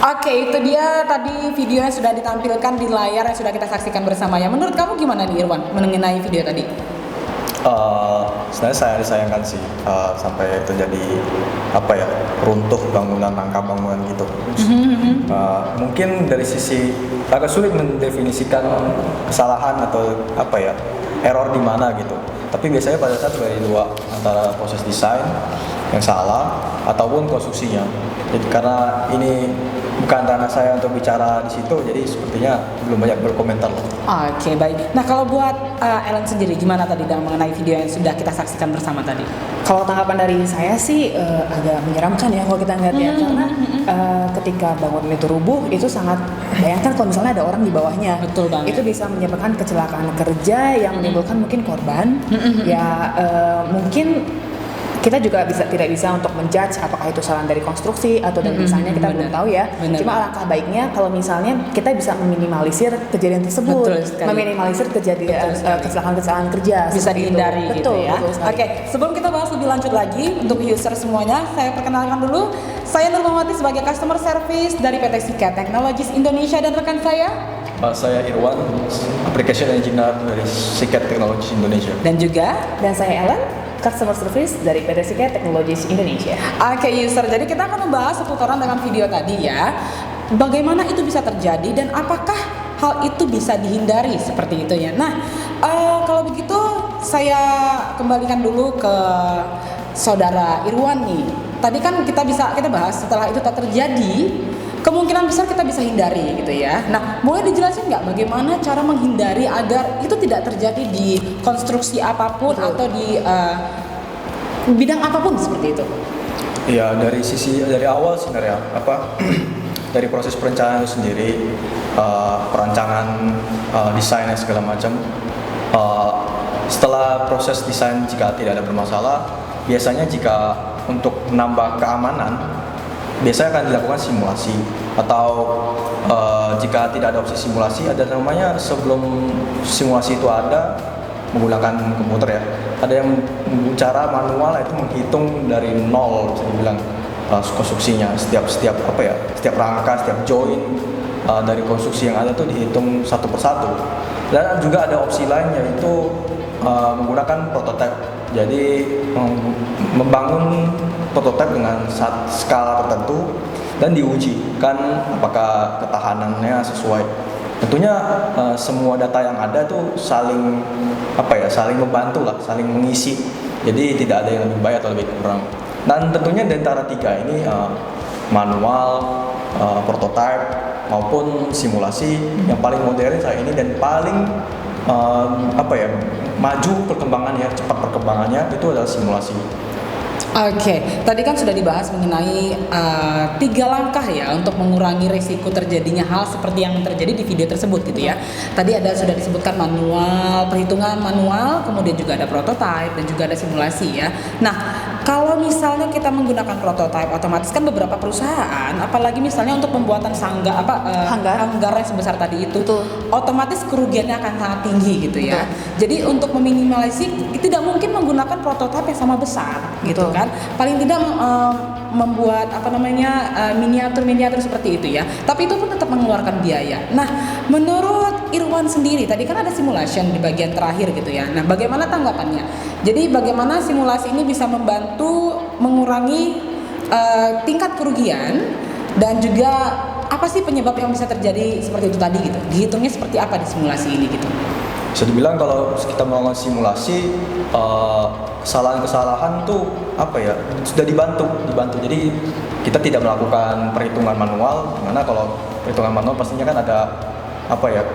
Oke, itu dia tadi video yang sudah ditampilkan di layar yang sudah kita saksikan bersama ya. Menurut kamu gimana nih Irwan mengenai video tadi? Sebenarnya saya disayangkan sih sampai terjadi runtuh bangunan, rangka bangunan gitu. Mungkin dari sisi agak sulit mendefinisikan kesalahan atau error di mana gitu. Tapi biasanya pada saat dari dua antara proses desain yang salah ataupun konstruksinya. Jadi karena ini bukan ranah saya untuk bicara di situ, jadi sepertinya belum banyak berkomentar. Oke, baik. Nah, kalau buat Ellen sendiri gimana tadi mengenai video yang sudah kita saksikan bersama tadi? Kalau tanggapan dari saya sih agak menyeramkan ya kalau kita ngeliat ya, karena ketika bangunan itu rubuh itu sangat, bayangkan kalau misalnya ada orang di bawahnya. Betul banget. Itu bisa menyebabkan kecelakaan kerja yang menimbulkan mungkin korban. Mungkin kita juga tidak bisa untuk menjudge apakah itu salah dari konstruksi atau dari desainnya, kita belum tahu ya. Cuma alangkah baiknya kalau misalnya kita bisa meminimalisir kejadian tersebut, meminimalisir kecelakaan kerja, bisa dihindari gitu ya. Oke, sebelum kita bahas lebih lanjut lagi untuk user semuanya, saya perkenalkan dulu, saya Nurmawati sebagai customer service dari PT Sika Technologies Indonesia, dan rekan saya Irwan, application engineer dari Sika Technologies Indonesia. Dan saya Ellen, customer service dari PT Sika Technologies Indonesia. Oke, user. Jadi kita akan membahas seputaran dengan video tadi ya. Bagaimana itu bisa terjadi dan apakah hal itu bisa dihindari seperti itu ya. Nah, kalau begitu saya kembalikan dulu ke saudara Irwan nih. Tadi kan kita bahas setelah itu tak terjadi, kemungkinan besar kita bisa hindari gitu ya. Nah, boleh dijelasin nggak bagaimana cara menghindari agar itu tidak terjadi di konstruksi apapun atau di bidang apapun seperti itu? Ya, dari awal sebenarnya dari proses perencanaan itu sendiri, perancangan desainnya segala macam. Setelah proses desain jika tidak ada bermasalah, biasanya jika untuk menambah keamanan, biasanya akan dilakukan simulasi, atau jika tidak ada opsi simulasi, ada namanya sebelum simulasi itu ada menggunakan komputer ya, ada yang cara manual itu menghitung dari nol, bisa dibilang konstruksinya, setiap rangka, setiap join dari konstruksi yang ada tuh dihitung satu persatu. Dan juga ada opsi lain, yaitu menggunakan prototipe. Jadi membangun prototipe dengan skala tertentu dan diuji kan apakah ketahanannya sesuai. Tentunya semua data yang ada tuh saling membantu lah, saling mengisi. Jadi tidak ada yang lebih baik atau lebih kurang. Dan tentunya di antara tiga ini, manual, prototipe maupun simulasi, yang paling modern saat ini dan paling maju perkembangannya, cepat perkembangannya itu adalah simulasi. Oke, tadi kan sudah dibahas mengenai 3 langkah ya untuk mengurangi risiko terjadinya hal seperti yang terjadi di video tersebut gitu ya. Tadi sudah disebutkan manual, perhitungan manual, kemudian juga ada prototype dan juga ada simulasi ya. Nah, kalau misalnya kita menggunakan prototype, otomatis kan beberapa perusahaan, apalagi misalnya untuk pembuatan hanggar yang sebesar tadi itu, otomatis kerugiannya akan sangat tinggi gitu ya. Jadi untuk meminimalisir, tidak mungkin menggunakan prototype yang sama besar gitu kan. Paling tidak membuat miniatur seperti itu ya. Tapi itu pun tetap mengeluarkan biaya. Nah, menurut Irwan sendiri, tadi kan ada simulation di bagian terakhir gitu ya. Nah, bagaimana tanggapannya? Jadi bagaimana simulasi ini bisa membantu mengurangi tingkat kerugian, dan juga apa sih penyebab yang bisa terjadi seperti itu tadi gitu? Dihitungnya seperti apa di simulasi ini gitu? Bisa dibilang kalau kita melakukan simulasi, kesalahan-kesalahan tuh sudah dibantu. Jadi kita tidak melakukan perhitungan manual, dimana kalau perhitungan manual pastinya kan ada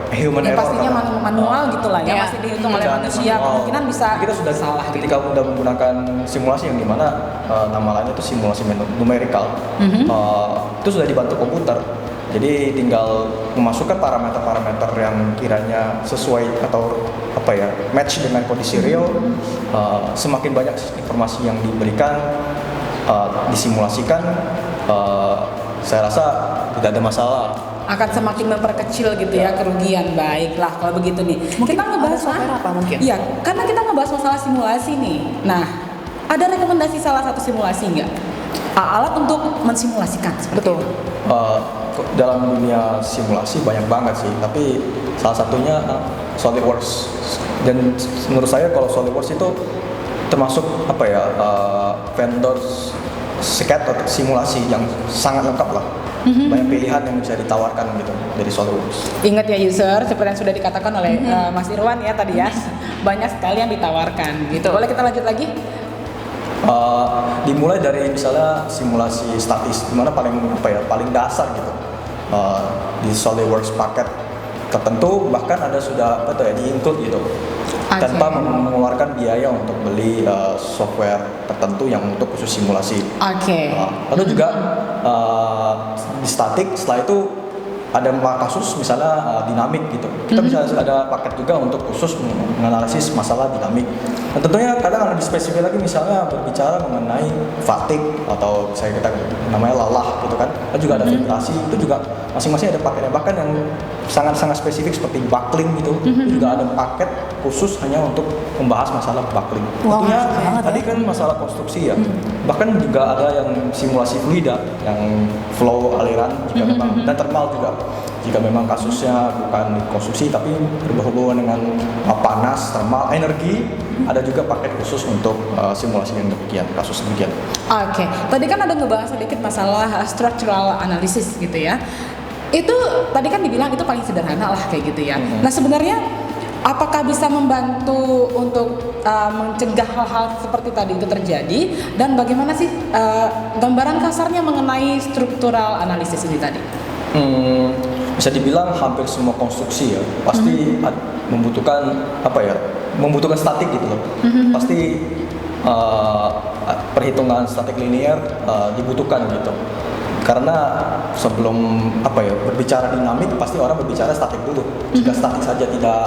human error. Pastinya manual gitulah ya, masih dihitung oleh manusia, kemungkinan bisa kita sudah salah. Ketika sudah menggunakan simulasi yang dimana nama lainnya itu simulasi numerical, itu sudah dibantu komputer. Jadi tinggal memasukkan parameter-parameter yang kiranya sesuai atau match dengan kondisi real. Semakin banyak informasi yang diberikan, disimulasikan, saya rasa tidak ada masalah. Akan semakin memperkecil gitu ya kerugian. Baiklah kalau begitu nih. Mungkin kita ngebahas software apa mungkin? Iya, karena kita ngebahas masalah simulasi nih. Nah, ada rekomendasi salah satu simulasi nggak? Alat untuk mensimulasikan seperti Betul. itu. Dalam dunia simulasi banyak banget sih, tapi salah satunya SolidWorks. Dan menurut saya kalau SolidWorks itu termasuk vendor SCAD atau simulasi yang sangat lengkap lah. Banyak pilihan yang bisa ditawarkan gitu dari SolidWorks. Ingat ya user, seperti yang sudah dikatakan oleh Mas Irwan ya tadi ya, banyak sekali yang ditawarkan gitu. Boleh kita lanjut lagi? Dimulai dari misalnya simulasi statis, dimana paling dasar gitu. Di SolidWorks paket tertentu bahkan ada sudah di-include gitu. Tanpa mengeluarkan biaya untuk beli software tertentu yang untuk khusus simulasi. Lalu juga di statik, setelah itu ada kasus misalnya dinamik gitu. Kita bisa ada paket juga untuk khusus menganalisis masalah dinamik. Dan tentunya kadang lebih spesifik lagi misalnya berbicara mengenai fatigue atau kita namanya lelah gitu kan. Dan juga ada vibrasi, itu juga masing-masing ada paketnya. Bahkan yang sangat-sangat spesifik seperti buckling gitu, itu juga ada paket khusus hanya untuk membahas masalah buckling. Tentunya tadi kan masalah konstruksi ya. Bahkan juga ada yang simulasi fluida, yang flow aliran jika memang, dan thermal juga. Jika memang kasusnya bukan konstruksi tapi berhubungan dengan panas, thermal, energi, ada juga paket khusus untuk simulasi yang demikian, kasus demikian. Tadi kan ada ngebahas sedikit masalah structural analysis gitu ya. Itu tadi kan dibilang itu paling sederhana lah kayak gitu ya. Nah sebenarnya apakah bisa membantu untuk mencegah hal-hal seperti tadi itu terjadi, dan bagaimana sih gambaran kasarnya mengenai structural analysis ini tadi? Bisa dibilang hampir semua konstruksi ya pasti membutuhkan membutuhkan statik gitu loh. Pasti perhitungan statik linear dibutuhkan gitu. Karena sebelum berbicara dinamik pasti orang berbicara statik dulu. Jika statik saja tidak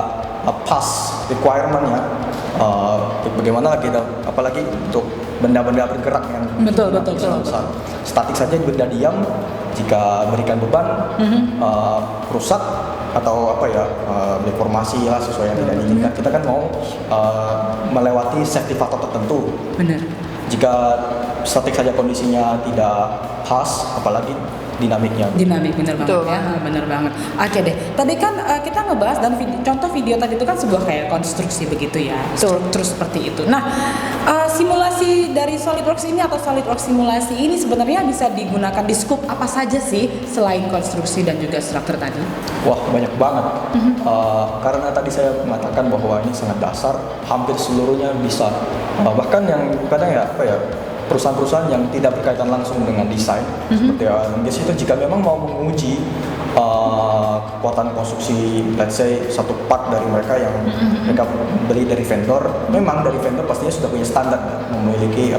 pas requirement-nya, bagaimana kita apalagi untuk benda-benda bergerak yang betul. besar. Statik saja benda diam, jika berikan beban rusak atau deformasi ya sesuai yang tidak diinginkan, kita kan mau melewati safety factor tertentu. Benar. Jika statik saja kondisinya tidak pas, apalagi dinamiknya. Dinamik, bener banget ya, bener banget. Oke deh, tadi kan kita ngebahas dan contoh video tadi itu kan sebuah kayak konstruksi begitu ya, terus seperti itu. Nah, simulasi dari SolidWorks ini atau SolidWorks simulasi ini sebenarnya bisa digunakan di scope apa saja sih selain konstruksi dan juga struktur tadi? Wah, banyak banget. Karena tadi saya mengatakan bahwa ini sangat dasar, hampir seluruhnya bisa. Bahkan yang kadang perusahaan-perusahaan yang tidak berkaitan langsung dengan desain seperti Inggris itu, jika memang mau menguji kekuatan konstruksi, let's say satu part dari mereka yang mereka beli dari vendor, memang dari vendor pastinya sudah punya standar, memiliki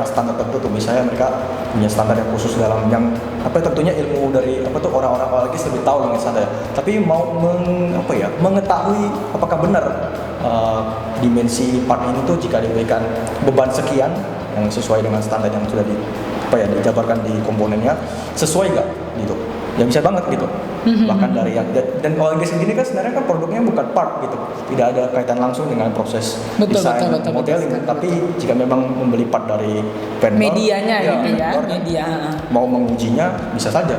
standar tertentu. Misalnya mereka punya standar yang khusus dalam yang tentunya ilmu dari orang-orang apalagi lebih tahu dengan standar. Tapi mau mengetahui apakah benar dimensi part ini tuh jika diberikan beban sekian yang sesuai dengan standar yang sudah dijabarkan di komponennya, sesuai nggak gitu. Ya bisa banget gitu. Bahkan dari yang dan OLG sendiri kan sebenarnya kan produknya bukan part gitu, tidak ada kaitan langsung dengan proses desain modeling. Tapi jika memang membeli part dari vendor, medianya media mau mengujinya bisa saja.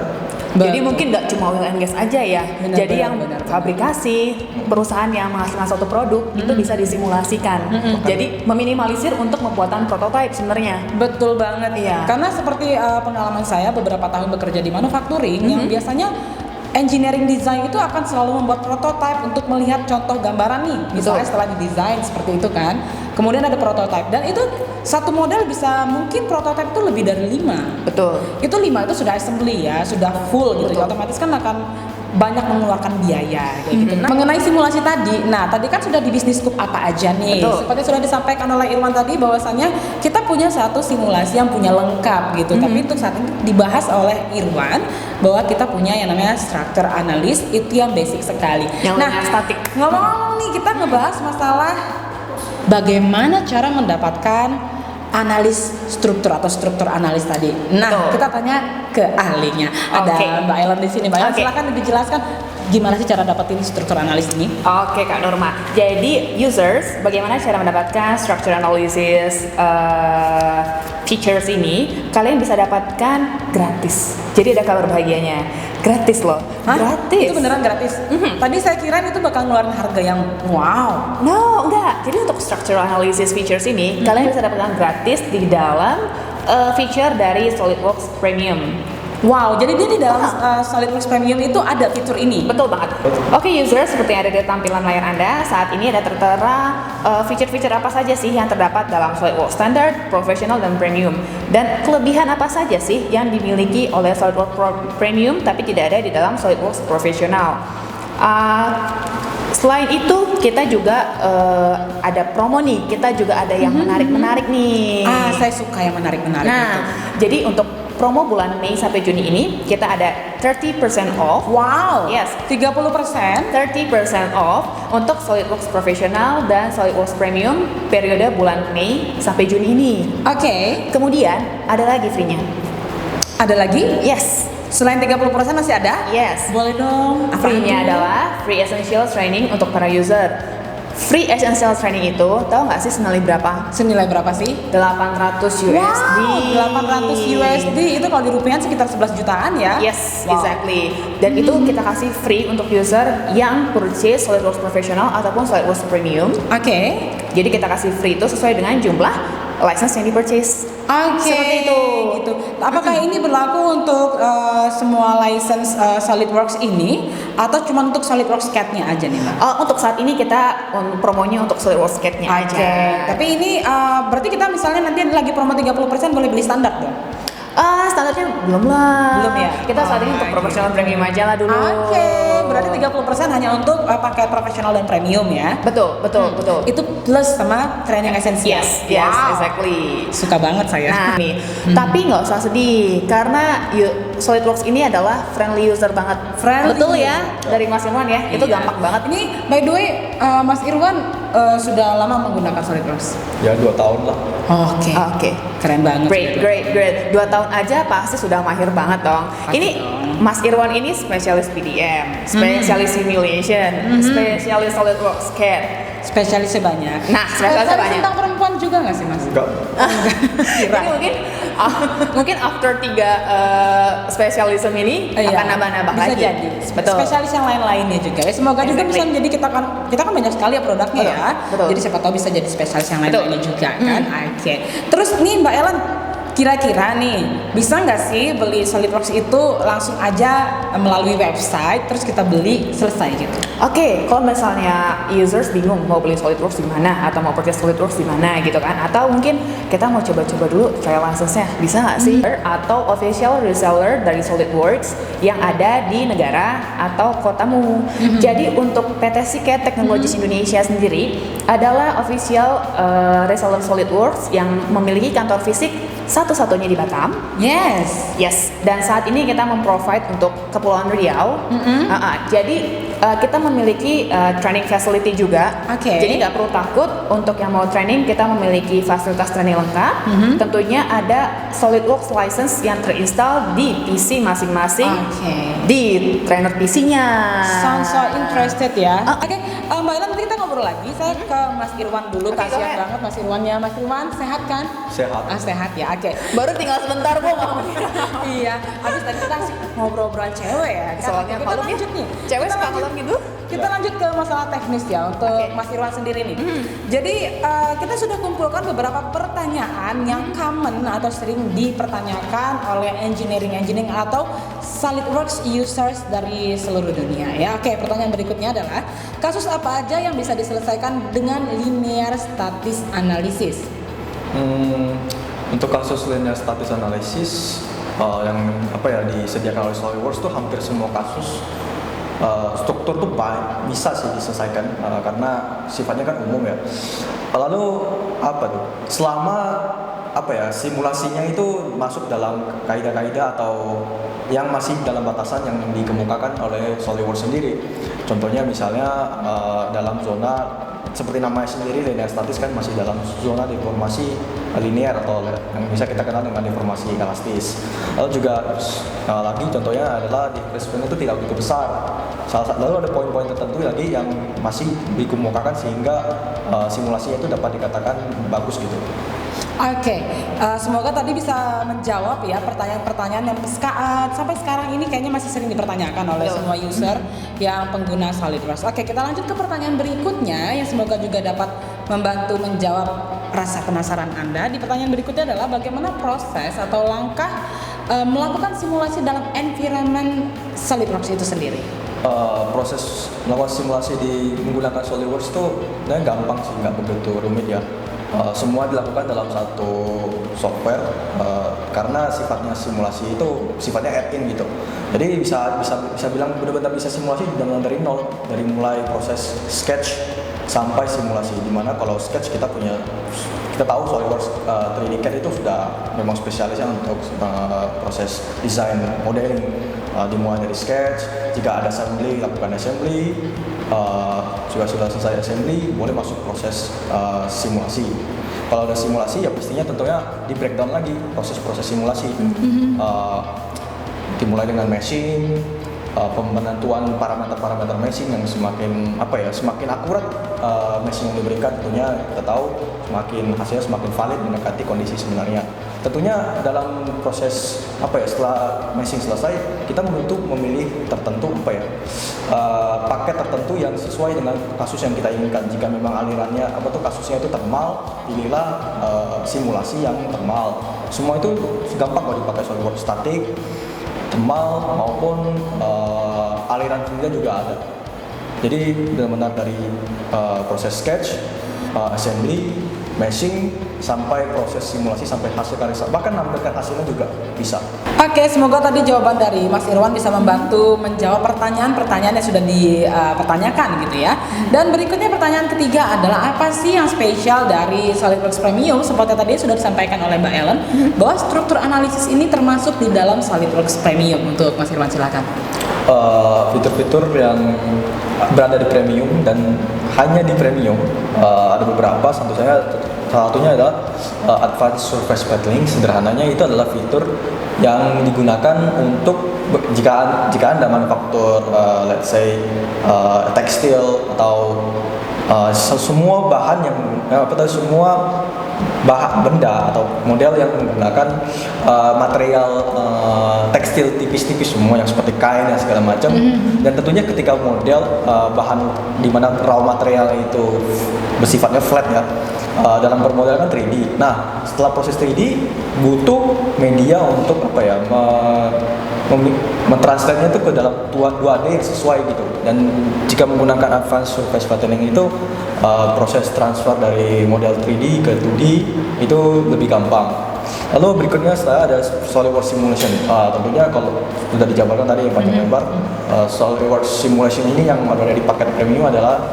Jadi mungkin nggak cuma oil and gas aja ya. Jadi yang fabrikasi, perusahaan yang menghasilkan suatu produk itu bisa disimulasikan. Jadi meminimalisir untuk pembuatan prototipe sebenarnya. Betul banget. Iya. Karena seperti pengalaman saya beberapa tahun bekerja di manufacturing yang biasanya engineering design itu akan selalu membuat prototipe untuk melihat contoh gambaran nih. Misalnya setelah didesain seperti itu kan. Kemudian ada prototipe, dan itu satu model bisa mungkin prototipe itu lebih dari 5. Betul. Itu 5 itu sudah assembly ya, sudah full gitu. Otomatis kan akan banyak mengeluarkan biaya kayak gitu. Nah, mengenai simulasi tadi, nah tadi kan sudah di bisnis scoop apa aja nih. Betul. Seperti sudah disampaikan oleh Irwan tadi bahwasanya kita punya satu simulasi yang punya lengkap gitu. Tapi untuk saat ini dibahas oleh Irwan bahwa kita punya yang namanya structure analysis, itu yang basic sekali. Yang nah, statik. ngomong-ngomong nih kita ngebahas masalah bagaimana cara mendapatkan analis struktur atau struktur analis tadi. Nah, Betul. kita tanya ke ahlinya. Ada Oke. Mbak Ellen di sini. Mbak Ellen, Oke. silakan dijelaskan gimana sih cara dapetin struktur analis ini? Oke Kak Nurma, jadi users bagaimana cara mendapatkan structure analysis features ini? Kalian bisa dapatkan gratis. Jadi ada kabar bahagianya, gratis loh. Hah? Gratis. Itu beneran gratis? Tadi saya kira itu bakal ngeluarin harga yang wow. No, enggak. Jadi untuk structural analysis features ini, kalian bisa dapatkan gratis di dalam feature dari SolidWorks Premium. Wow, jadi dia di dalam SolidWorks Premium itu ada fitur ini. Betul banget. Oke user, seperti yang ada di tampilan layar Anda, saat ini ada tertera feature-feature apa saja sih yang terdapat dalam SolidWorks Standard, Professional, dan Premium. Dan kelebihan apa saja sih yang dimiliki oleh SolidWorks Premium tapi tidak ada di dalam SolidWorks Professional. Selain itu, kita juga ada promo nih, kita juga ada yang menarik-menarik nih. Saya suka yang menarik-menarik Nah, itu. jadi untuk promo bulan Mei sampai Juni ini, kita ada 30% off. Wow, Yes. 30%. 30% off untuk SolidWorks Professional dan SolidWorks Premium periode bulan Mei sampai Juni ini. Oke, Kemudian ada lagi free-nya. ada lagi? Yes. Selain 30% masih ada? Yes. Boleh dong. Apa Free-nya itu? adalah free essential training untuk para user. Free essential training itu tahu nggak sih senilai berapa? Senilai berapa sih? 800 USD. Wow, 800 USD itu kalau dirupiahkan sekitar 11 jutaan ya? Yes, Wow. exactly. Dan itu kita kasih free untuk user yang purchase SolidWorks Professional ataupun SolidWorks Premium. Oke. Jadi kita kasih free itu sesuai dengan jumlah license yang di-purchase. Oke. Seperti itu. Gitu. Apakah ini berlaku untuk semua license SolidWorks ini atau cuma untuk SolidWorks CAD-nya aja nih, Mbak? Untuk saat ini kita promonya untuk SolidWorks CAD-nya aja. Tapi ini berarti kita misalnya nanti lagi promo 30% boleh beli standar dong? Standarnya belum lah. Belum ya? Kita saat ini untuk professional premium aja lah dulu. Oke, berarti 30% hanya untuk pakai profesional dan premium ya? Betul. Itu plus sama training esensial. Yes, Wow. exactly. Suka banget saya. Nah, nih, tapi nggak usah sedih karena SolidWorks ini adalah friendly user banget. Friendly. Betul ya, dari Mas Irwan ya. Itu Iya. gampang banget. Ini by the way, Mas Irwan sudah lama menggunakan SolidWorks. Ya 2 tahun lah. Oke. Keren banget. Great. 2 tahun aja pasti sudah mahir banget dong. Pasti Ini dong. Mas Irwan ini spesialis PDM, spesialis simulation, spesialis SolidWorks CAD. Spesialisnya banyak. Nah, spesialisnya banyak. tentang perempuan juga nggak sih, Mas? Enggak. Jadi mungkin after 3 spesialisme ini Iya, akan nambah-nambah bisa lagi. jadi. Betul. Spesialis yang lain-lainnya juga ya. Semoga juga Exactly. bisa menjadi kita kan banyak sekali ya produknya Betul, ya. betul. Jadi siapa tahu bisa jadi spesialis yang Betul. lain-lainnya juga kan. Oke. Terus nih Mbak Ellen, kira-kira nih bisa nggak sih beli SolidWorks itu langsung aja melalui website terus kita beli selesai gitu? Oke, kalau misalnya users bingung mau beli SolidWorks di mana atau mau purchase SolidWorks di mana gitu kan, atau mungkin kita mau coba-coba dulu trial license-nya, bisa nggak sih? Atau official reseller dari SolidWorks yang ada di negara atau kotamu. Jadi untuk PT Siket Technologies Indonesia sendiri adalah official reseller SolidWorks yang memiliki kantor fisik satu-satunya di Batam. Yes, dan saat ini kita memprovide untuk Kepulauan Riau. Jadi kita memiliki training facility juga. Oke. Jadi nggak perlu takut untuk yang mau training, kita memiliki fasilitas training lengkap. Tentunya ada SolidWorks license yang terinstall di PC masing-masing. Oke. Di trainer PC-nya. Sounds so interested ya. Oke, Mbak Ellen nanti kita ngobrol lagi. Saya ke Mas Irwan dulu. Oke, Kasihan go ahead. banget Mas Irwan ya. Mas Irwan sehat kan? Sehat. Sehat ya. Oke. Baru tinggal sebentar Bu mau. Iya. Habis tadi kita asik ngobrol-ngobrol cewek ya. Kan? Soalnya Oke, kita malam ya. lanjut nih. Cewek Kita suka lanjut. malam gitu. Kita lanjut ke masalah teknis ya untuk Oke. Mas Irwan sendiri nih. Jadi kita sudah kumpulkan beberapa pertanyaan yang common atau sering dipertanyakan oleh engineering atau SolidWorks users dari seluruh dunia ya. Oke, pertanyaan berikutnya adalah kasus apa aja yang bisa diselesaikan dengan linear statis analysis? Untuk kasus linear statis analysis yang disediakan oleh SolidWorks itu hampir semua kasus struktur tuh bisa sih diselesaikan karena sifatnya kan umum ya. Lalu apa tuh? Selama simulasinya itu masuk dalam kaidah-kaidah atau yang masih dalam batasan yang dikemukakan oleh SolidWorks sendiri. Contohnya misalnya dalam zona seperti namanya sendiri linear statis kan masih dalam zona deformasi linear atau yang bisa kita kenal dengan deformasi elastis. Lalu juga lagi contohnya adalah displacement itu tidak begitu besar. Lalu ada poin-poin tertentu lagi yang masih dikemukakan sehingga simulasinya itu dapat dikatakan bagus gitu. Oke, semoga tadi bisa menjawab ya pertanyaan-pertanyaan yang sampai sekarang ini kayaknya masih sering dipertanyakan oleh semua user yang pengguna SolidWorks. Oke, kita lanjut ke pertanyaan berikutnya yang semoga juga dapat membantu menjawab rasa penasaran Anda. Di pertanyaan berikutnya adalah bagaimana proses atau langkah melakukan simulasi dalam environment SolidWorks itu sendiri. Proses melakukan simulasi menggunakan SolidWorks itu gampang sih, nggak begitu rumit ya. Semua dilakukan dalam satu software karena sifatnya simulasi itu sifatnya add-in gitu. Jadi bisa bilang benar-benar bisa simulasi dari nol, dari mulai proses sketch sampai simulasi. Dimana kalau sketch kita tahu SolidWorks 3D CAD itu sudah memang spesialisnya untuk proses desain modeling, dimulai dari sketch. Jika ada assembly, lakukan assembly. Juga sudah selesai assembly, boleh masuk proses simulasi. Kalau ada simulasi ya pastinya tentunya di breakdown lagi proses-proses simulasi. Dimulai dengan meshing, penentuan parameter-parameter meshing yang semakin akurat meshing yang diberikan, tentunya kita tahu hasilnya semakin valid mendekati kondisi sebenarnya. Tentunya dalam proses setelah meshing selesai kita memilih tertentu paket tertentu yang sesuai dengan kasus yang kita inginkan. Jika memang alirannya kasusnya itu thermal, pilihlah simulasi yang thermal. Semua itu gampang kalau dipakai SolidWorks statik, thermal maupun aliran fluida juga ada. Jadi benar-benar dari proses sketch, assembly, meshing sampai proses simulasi sampai hasil karya, bahkan nampilkan hasilnya juga bisa. Oke, semoga tadi jawaban dari Mas Irwan bisa membantu menjawab pertanyaan-pertanyaan yang sudah dipertanyakan gitu ya. Dan berikutnya pertanyaan ketiga adalah apa sih yang spesial dari SolidWorks Premium? Seperti tadi sudah disampaikan oleh Mbak Ellen bahwa struktur analisis ini termasuk di dalam SolidWorks Premium. Untuk Mas Irwan silakan. Fitur-fitur yang berada di Premium dan hanya di Premium ada beberapa. Salah satunya adalah Advanced Surface Battling. Sederhananya itu adalah fitur yang digunakan untuk jika Anda manufaktur let's say tekstil atau semua bahan yang semua benda atau model yang menggunakan material tekstil tipis-tipis semua yang seperti kain dan segala macam. Dan tentunya ketika model bahan di mana raw material itu bersifatnya flat ya, dalam bermodel kan 3D. Nah, setelah proses 3D butuh media untuk mentranslate-nya itu ke dalam 2D yang sesuai gitu. Dan jika menggunakan Advanced Surface Battling itu proses transfer dari model 3D ke 2D itu lebih gampang. Lalu berikutnya ada SolidWorks Simulation. Tentunya kalau sudah dijabarkan tadi yang panjang lebar, SolidWorks Simulation ini yang ada di paket premium adalah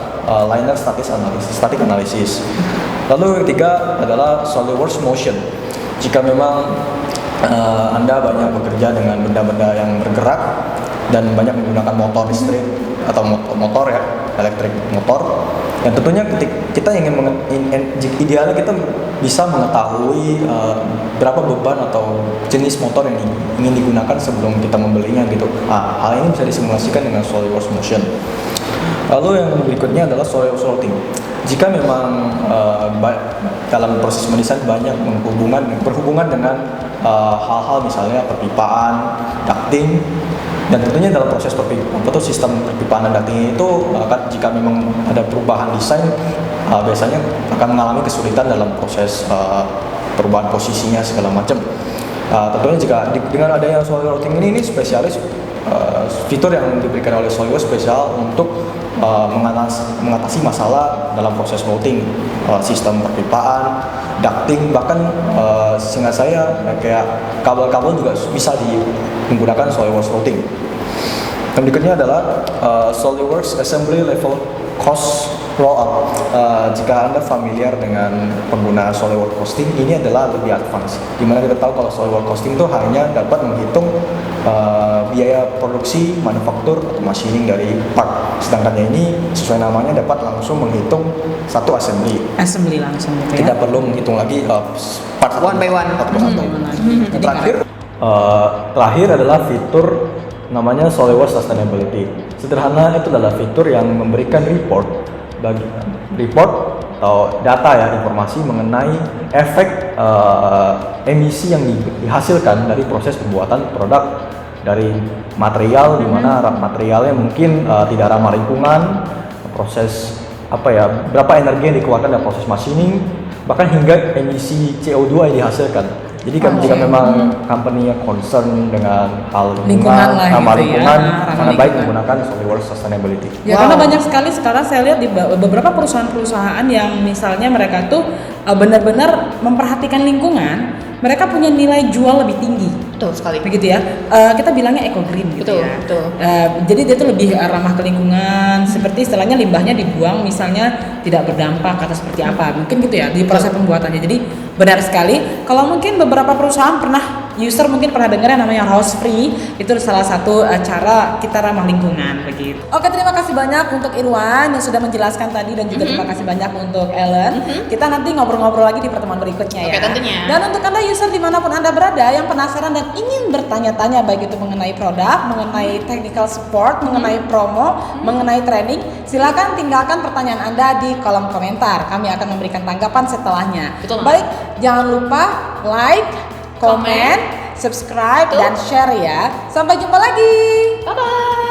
linear static analysis. Lalu yang ketiga adalah SolidWorks Motion. Jika memang Anda banyak bekerja dengan benda-benda yang bergerak dan banyak menggunakan motor listrik atau motor ya, elektrik motor, dan tentunya kita idealnya kita bisa mengetahui berapa beban atau jenis motor yang ingin digunakan sebelum kita membelinya gitu. Hal ini bisa disimulasikan dengan SolidWorks Motion. Lalu yang berikutnya adalah SolidWorks Routing. Jika memang dalam proses mendesain banyak berhubungan dengan hal-hal misalnya perpipaan, ducting, dan tentunya dalam proses sistem perpipaan dan ducting itu jika memang ada perubahan desain biasanya akan mengalami kesulitan dalam proses perubahan posisinya segala macam. Tentunya jika dengan adanya SolidWorks Routing ini spesialis fitur yang diberikan oleh SolidWorks spesial untuk mengatasi masalah dalam proses routing, sistem perpipaan, ducting, bahkan seingat saya kayak kabel-kabel juga bisa menggunakan SolidWorks Routing. Yang berikutnya adalah SolidWorks Assembly Level Cost Rollup. Jika Anda familiar dengan penggunaan SolidWorks Costing, ini adalah lebih advance. Dimana kita tahu kalau SolidWorks Costing itu hanya dapat menghitung biaya produksi, manufaktur, atau machining dari part. Sedangkan ini sesuai namanya dapat langsung menghitung satu assembly. Assembly langsung gitu ya. Tidak perlu menghitung lagi part One by one. satu persatu. Jadi Terakhir adalah fitur namanya SolidWorks Sustainability. Sederhana, itu adalah fitur yang memberikan report atau data ya, informasi mengenai efek emisi yang dihasilkan dari proses pembuatan produk dari material, di mana materialnya mungkin tidak ramah lingkungan, proses berapa energi yang dikeluarkan dari proses machining, bahkan hingga emisi CO2 yang dihasilkan. Jadi jika memang company-nya concern dengan hal lingkungan, ramah lingkungan, sangat baik menggunakan SolidWorks Sustainability. Ya, karena banyak sekali sekarang saya lihat di beberapa perusahaan-perusahaan yang misalnya mereka tuh benar-benar memperhatikan lingkungan, mereka punya nilai jual lebih tinggi. Betul sekali. Begitu ya. Kita bilangnya eco green gitu Betul, ya. betul. Jadi dia tuh lebih ramah ke lingkungan, seperti istilahnya limbahnya dibuang misalnya tidak berdampak atau seperti apa. Mungkin gitu ya di proses pembuatannya. Jadi benar sekali. Kalau mungkin beberapa perusahaan user mungkin pernah dengar yang namanya house free, itu salah satu cara kita ramah lingkungan begitu. Oke, terima kasih banyak untuk Irwan yang sudah menjelaskan tadi, dan juga terima kasih banyak untuk Ellen. Kita nanti ngobrol-ngobrol lagi di pertemuan berikutnya ya. Oke, tentunya. Dan untuk Anda user dimanapun Anda berada yang penasaran dan ingin bertanya-tanya baik itu mengenai produk, mengenai technical support, mengenai promo, mengenai training, silakan tinggalkan pertanyaan Anda di kolom komentar. Kami akan memberikan tanggapan setelahnya. Betul. Baik, jangan lupa like, komen, subscribe, dan share ya. Sampai jumpa lagi. Bye-bye.